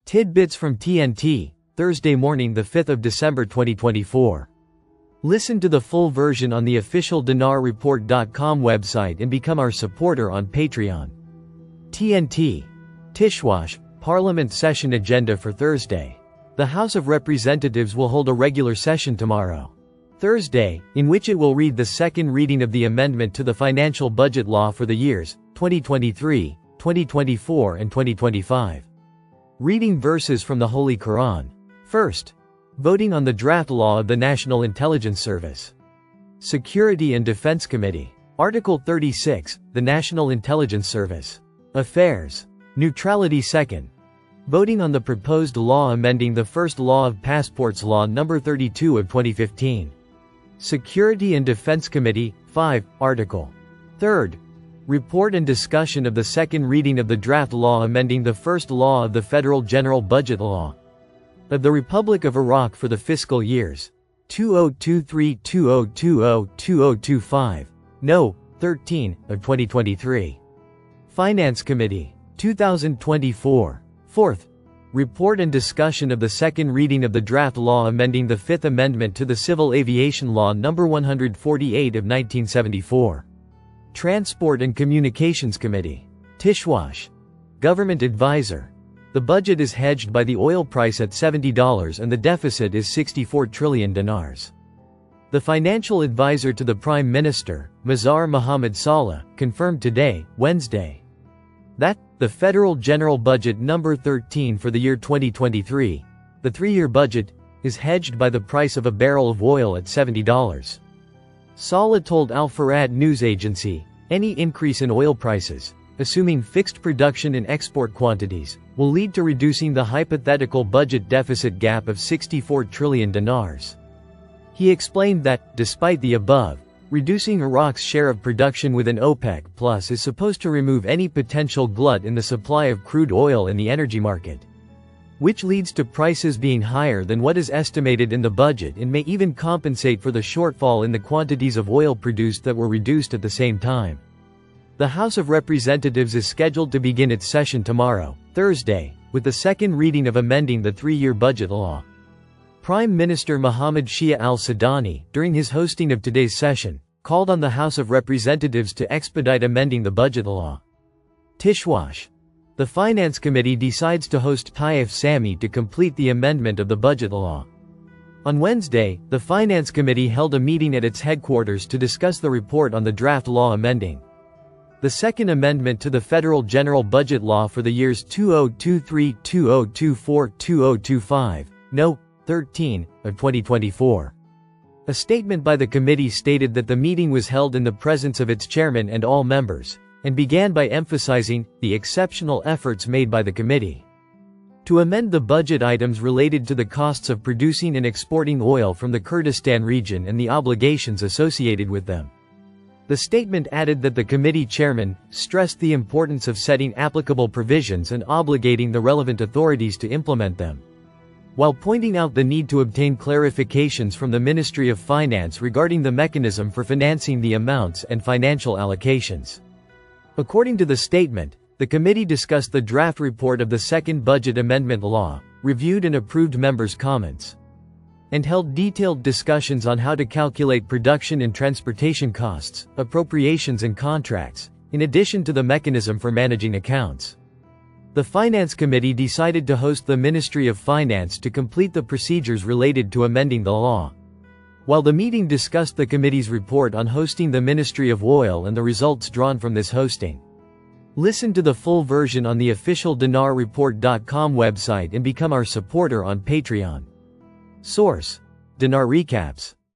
Tidbits from TNT, Thursday morning, the 5th of December 2024. Listen to the full version on the official dinarreport.com website and become our supporter on Patreon. TNT. Tishwash, Parliament Session Agenda for Thursday. The House of Representatives will hold a regular session tomorrow, Thursday, in which it will read the second reading of the amendment to the financial budget law for the years 2023, 2024 and 2025. Reading verses from the Holy Quran. First, voting on the draft law of the National Intelligence Service. Security and Defense Committee. Article 36, the National Intelligence Service. Affairs. Neutrality. Second, voting on the proposed law amending the first law of passports, Law No. 32 of 2015. Security and Defense Committee. 5, Article. Third, report and discussion of the second reading of the draft law amending the first law of the Federal General Budget Law of the Republic of Iraq for the fiscal years 2023, 2020, 2025, No. 13, of 2023. Finance Committee. 2024. Fourth, report and discussion of the second reading of the draft law amending the Fifth Amendment to the Civil Aviation Law No. 148 of 1974. Transport and Communications Committee. Tishwash. Government Advisor. The budget is hedged by the oil price at $70 and the deficit is 64 trillion dinars. The financial advisor to the Prime Minister, Mazhar Mohammad Saleh, confirmed today, Wednesday, that the Federal General Budget No. 13 for the year 2023, the three-year budget, is hedged by the price of a barrel of oil at $70. Saleh told Al Farad news agency, any increase in oil prices, assuming fixed production and export quantities, will lead to reducing the hypothetical budget deficit gap of 64 trillion dinars. He explained that, despite the above, reducing Iraq's share of production within OPEC Plus is supposed to remove any potential glut in the supply of crude oil in the energy market, which leads to prices being higher than what is estimated in the budget and may even compensate for the shortfall in the quantities of oil produced that were reduced at the same time. The House of Representatives is scheduled to begin its session tomorrow, Thursday, with the second reading of amending the three-year budget law. Prime Minister Mohammed Shia al-Sudani, during his hosting of today's session, called on the House of Representatives to expedite amending the budget law. Tishwash. The Finance Committee decides to host Taif Sami to complete the amendment of the budget law. On Wednesday, the Finance Committee held a meeting at its headquarters to discuss the report on the draft law amending the Second Amendment to the Federal General Budget Law for the years 2023, 2024, 2025, No. 13, of 2024. A statement by the committee stated that the meeting was held in the presence of its chairman and all members, and began by emphasizing the exceptional efforts made by the committee to amend the budget items related to the costs of producing and exporting oil from the Kurdistan region and the obligations associated with them. The statement added that the committee chairman stressed the importance of setting applicable provisions and obligating the relevant authorities to implement them, while pointing out the need to obtain clarifications from the Ministry of Finance regarding the mechanism for financing the amounts and financial allocations. According to the statement, the committee discussed the draft report of the second budget amendment law, reviewed and approved members' comments, and held detailed discussions on how to calculate production and transportation costs, appropriations and contracts, in addition to the mechanism for managing accounts. The Finance Committee decided to host the Ministry of Finance to complete the procedures related to amending the law. While the meeting discussed the committee's report on hosting the Ministry of Oil and the results drawn from this hosting. Listen to the full version on the official dinarreport.com website and become our supporter on Patreon. Source: Dinar Recaps.